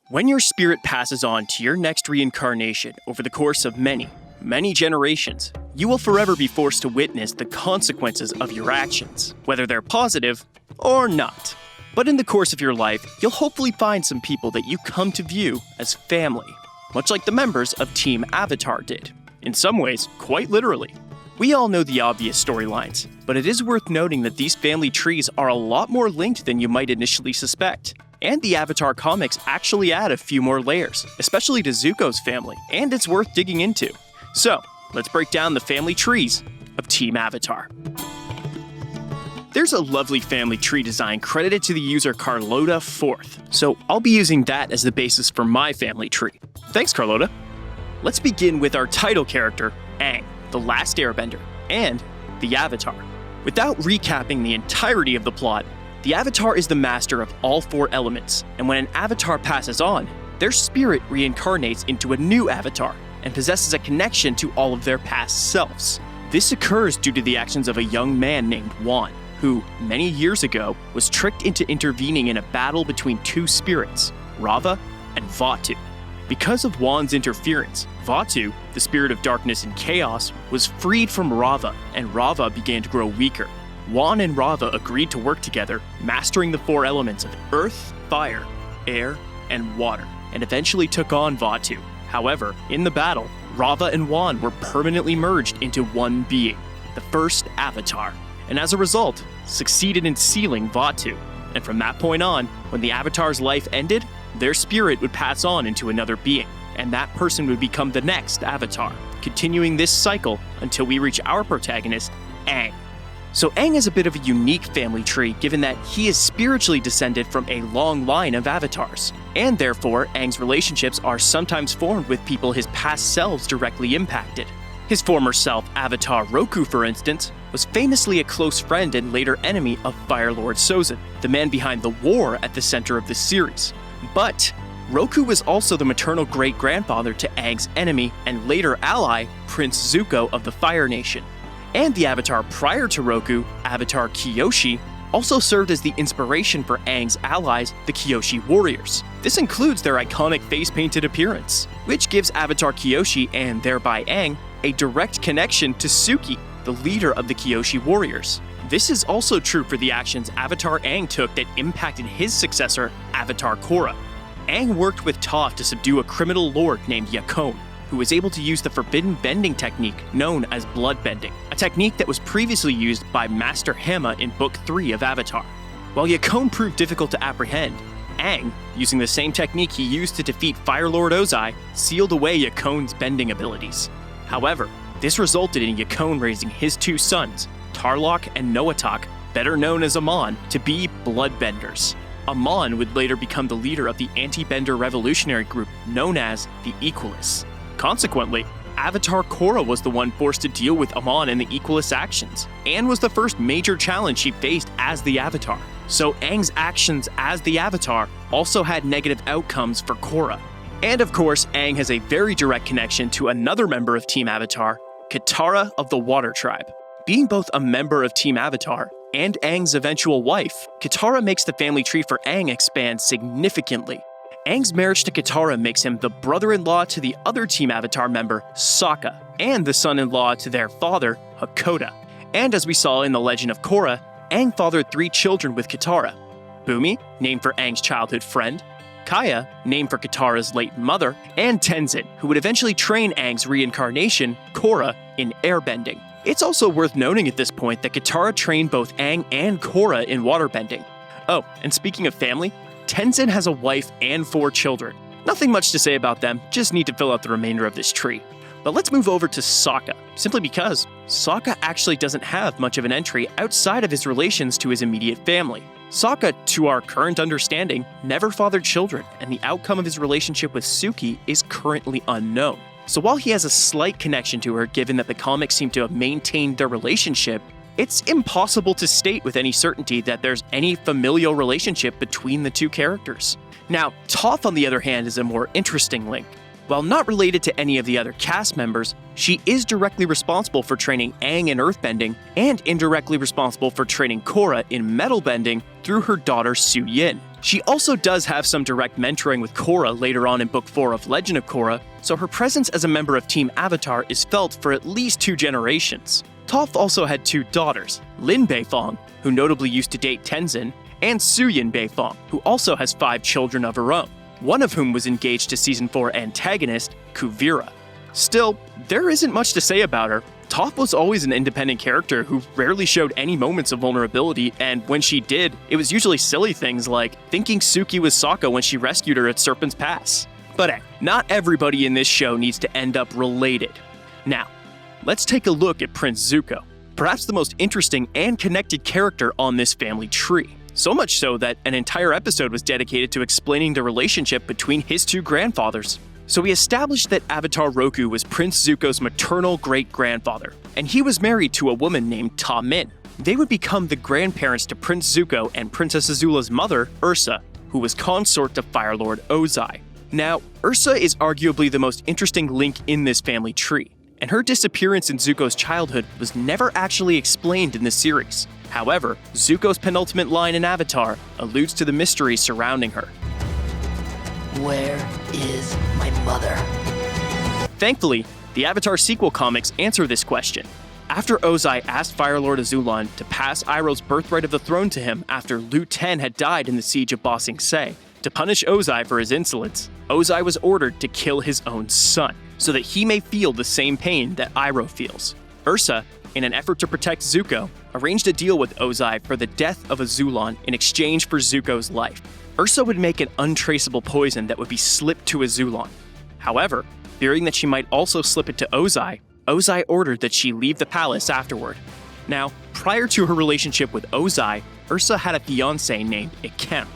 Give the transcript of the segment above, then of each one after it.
When your spirit passes on to your next reincarnation over the course of many generations, you will forever be forced to witness the consequences of your actions, whether they're positive or not. But in the course of your life, you'll hopefully find some people that you come to view as family, much like the members of Team Avatar did. In some ways, quite literally. We all know the obvious storylines, but it is worth noting that these family trees are a lot more linked than you might initially suspect. And the Avatar comics actually add a few more layers, especially to Zuko's family, and it's worth digging into. So, let's break down the family trees of Team Avatar. There's a lovely family tree design credited to the user Carlota Fourth, so I'll be using that as the basis for my family tree. Thanks, Carlota. Let's begin with our title character, Aang, the Last Airbender, and the Avatar. Without recapping the entirety of the plot, the Avatar is the master of all four elements, and when an Avatar passes on, their spirit reincarnates into a new Avatar and possesses a connection to all of their past selves. This occurs due to the actions of a young man named Wan, who, many years ago, was tricked into intervening in a battle between two spirits, Rava and Vatu. Because of Wan's interference, Vatu, the spirit of darkness and chaos, was freed from Rava, and Rava began to grow weaker. Wan and Rava agreed to work together, mastering the four elements of earth, fire, air, and water, and eventually took on Vatu. However, in the battle, Rava and Wan were permanently merged into one being, the first Avatar, and as a result, succeeded in sealing Vatu. And from that point on, when the Avatar's life ended, their spirit would pass on into another being, and that person would become the next Avatar, continuing this cycle until we reach our protagonist, Aang. So Aang is a bit of a unique family tree given that he is spiritually descended from a long line of avatars, and therefore Aang's relationships are sometimes formed with people his past selves directly impacted. His former self, Avatar Roku, for instance, was famously a close friend and later enemy of Fire Lord Sozin, the man behind the war at the center of this series. But Roku was also the maternal great-grandfather to Aang's enemy and later ally, Prince Zuko of the Fire Nation. And the Avatar prior to Roku, Avatar Kyoshi, also served as the inspiration for Aang's allies, the Kyoshi Warriors. This includes their iconic face-painted appearance, which gives Avatar Kyoshi, and thereby Aang, a direct connection to Suki, the leader of the Kyoshi Warriors. This is also true for the actions Avatar Aang took that impacted his successor, Avatar Korra. Aang worked with Toph to subdue a criminal lord named Yakone, who was able to use the forbidden bending technique known as blood bending, a technique that was previously used by Master Hama in Book 3 of Avatar. While Yakone proved difficult to apprehend, Aang, using the same technique he used to defeat Fire Lord Ozai, sealed away Yakone's bending abilities. However, this resulted in Yakone raising his two sons, Tarlok and Noatak, better known as Amon, to be bloodbenders. Amon would later become the leader of the anti-bender revolutionary group known as the Equalists. Consequently, Avatar Korra was the one forced to deal with Amon and the Equalist actions, and was the first major challenge she faced as the Avatar. So Aang's actions as the Avatar also had negative outcomes for Korra. And of course, Aang has a very direct connection to another member of Team Avatar, Katara of the Water Tribe. Being both a member of Team Avatar and Aang's eventual wife, Katara makes the family tree for Aang expand significantly. Aang's marriage to Katara makes him the brother-in-law to the other Team Avatar member, Sokka, and the son-in-law to their father, Hakoda. And as we saw in the Legend of Korra, Aang fathered 3 children with Katara. Bumi, named for Aang's childhood friend, Kaya, named for Katara's late mother, and Tenzin, who would eventually train Aang's reincarnation, Korra, in airbending. It's also worth noting at this point that Katara trained both Aang and Korra in waterbending. Oh, and speaking of family, Tenzin has a wife and 4 children. Nothing much to say about them, just need to fill out the remainder of this tree. But let's move over to Sokka, simply because Sokka actually doesn't have much of an entry outside of his relations to his immediate family. Sokka, to our current understanding, never fathered children, and the outcome of his relationship with Suki is currently unknown. So while he has a slight connection to her, given that the comics seem to have maintained their relationship, it's impossible to state with any certainty that there's any familial relationship between the two characters. Now, Toph, on the other hand, is a more interesting link. While not related to any of the other cast members, she is directly responsible for training Aang in earthbending, and indirectly responsible for training Korra in metal bending through her daughter Su Yin. She also does have some direct mentoring with Korra later on in Book 4 of Legend of Korra, so her presence as a member of Team Avatar is felt for at least 2 generations. Toph also had 2 daughters, Lin Beifong, who notably used to date Tenzin, and Suyin Beifong, who also has 5 children of her own, one of whom was engaged to Season 4 antagonist, Kuvira. Still, there isn't much to say about her. Toph was always an independent character who rarely showed any moments of vulnerability, and when she did, it was usually silly things like thinking Suki was Sokka when she rescued her at Serpent's Pass. But hey, not everybody in this show needs to end up related. Now, let's take a look at Prince Zuko, perhaps the most interesting and connected character on this family tree. So much so that an entire episode was dedicated to explaining the relationship between his 2 grandfathers. So we established that Avatar Roku was Prince Zuko's maternal great-grandfather, and he was married to a woman named Ta Min. They would become the grandparents to Prince Zuko and Princess Azula's mother, Ursa, who was consort to Fire Lord Ozai. Now, Ursa is arguably the most interesting link in this family tree, and her disappearance in Zuko's childhood was never actually explained in the series. However, Zuko's penultimate line in Avatar alludes to the mystery surrounding her. Where is my mother? Thankfully, the Avatar sequel comics answer this question. After Ozai asked Fire Lord Azulon to pass Iroh's birthright of the throne to him after Lu Ten had died in the siege of Ba Sing Se, to punish Ozai for his insolence, Ozai was ordered to kill his own son, so that he may feel the same pain that Iroh feels. Ursa, in an effort to protect Zuko, arranged a deal with Ozai for the death of Azulon in exchange for Zuko's life. Ursa would make an untraceable poison that would be slipped to Azulon. However, fearing that she might also slip it to Ozai, Ozai ordered that she leave the palace afterward. Now, prior to her relationship with Ozai, Ursa had a fiancé named Ikem.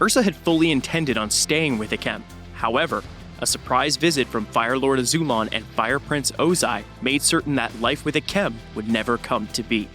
Ursa had fully intended on staying with Ikem. However, a surprise visit from Fire Lord Azulon and Fire Prince Ozai made certain that life with Ikem would never come to be.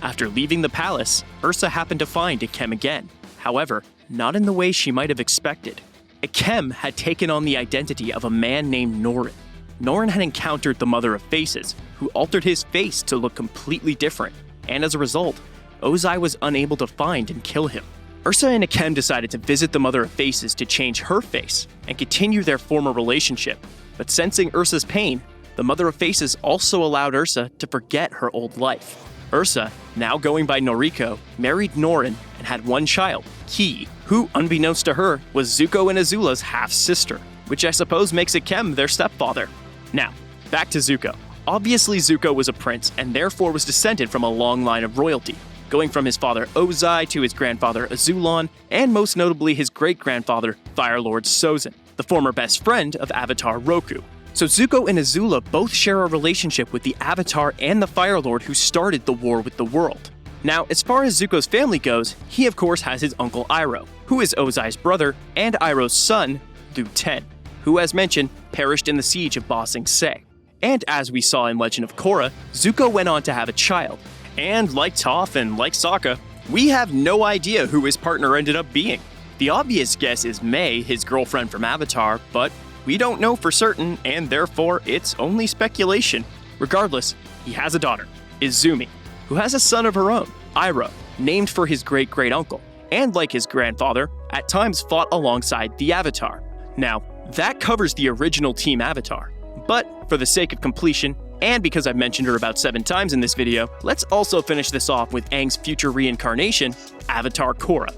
After leaving the palace, Ursa happened to find Ikem again. However, not in the way she might have expected. Ikem had taken on the identity of a man named Norin. Norin had encountered the Mother of Faces, who altered his face to look completely different, and as a result, Ozai was unable to find and kill him. Ursa and Ikem decided to visit the Mother of Faces to change her face and continue their former relationship, but sensing Ursa's pain, the Mother of Faces also allowed Ursa to forget her old life. Ursa, now going by Noriko, married Norin and had 1 child, Ki, who, unbeknownst to her, was Zuko and Azula's half-sister, which I suppose makes Ikem their stepfather. Now, back to Zuko. Obviously Zuko was a prince and therefore was descended from a long line of royalty, going from his father Ozai to his grandfather Azulon, and most notably his great-grandfather, Fire Lord Sozin, the former best friend of Avatar Roku. So Zuko and Azula both share a relationship with the Avatar and the Fire Lord who started the war with the world. Now, as far as Zuko's family goes, he of course has his uncle Iroh, who is Ozai's brother, and Iroh's son, Lu Ten, who as mentioned, perished in the siege of Ba Sing Se. And as we saw in Legend of Korra, Zuko went on to have a child. And like Toph and like Sokka, we have no idea who his partner ended up being. The obvious guess is Mai, his girlfriend from Avatar, but we don't know for certain, and therefore it's only speculation. Regardless, he has a daughter, Izumi, who has a son of her own, Iroh, named for his great-great-uncle, and like his grandfather, at times fought alongside the Avatar. Now, that covers the original Team Avatar, but for the sake of completion, and because I've mentioned her about 7 times in this video, let's also finish this off with Aang's future reincarnation, Avatar Korra.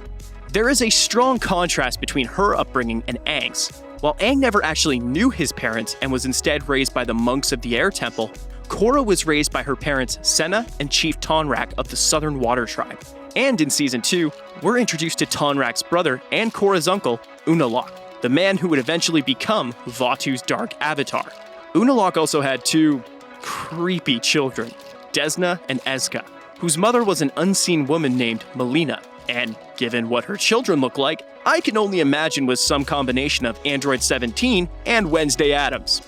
There is a strong contrast between her upbringing and Aang's. While Aang never actually knew his parents and was instead raised by the monks of the Air Temple, Korra was raised by her parents Senna and Chief Tonrak of the Southern Water Tribe. And in Season 2, we're introduced to Tonrak's brother and Korra's uncle, Unalaq, the man who would eventually become Vatu's Dark Avatar. Unalaq also had 2 creepy children, Desna and Ezka, whose mother was an unseen woman named Melina, and given what her children look like, I can only imagine was some combination of Android 17 and Wednesday Addams.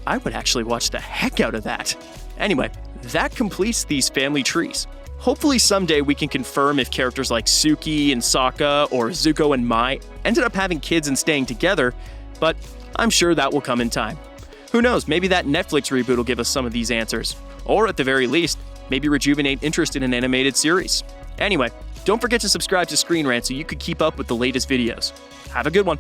I would actually watch the heck out of that. Anyway, that completes these family trees. Hopefully someday we can confirm if characters like Suki and Sokka or Zuko and Mai ended up having kids and staying together, but I'm sure that will come in time. Who knows, maybe that Netflix reboot will give us some of these answers. Or at the very least, maybe rejuvenate interest in an animated series. Anyway, Don't forget to subscribe to ScreenRant so you can keep up with the latest videos. Have a good one.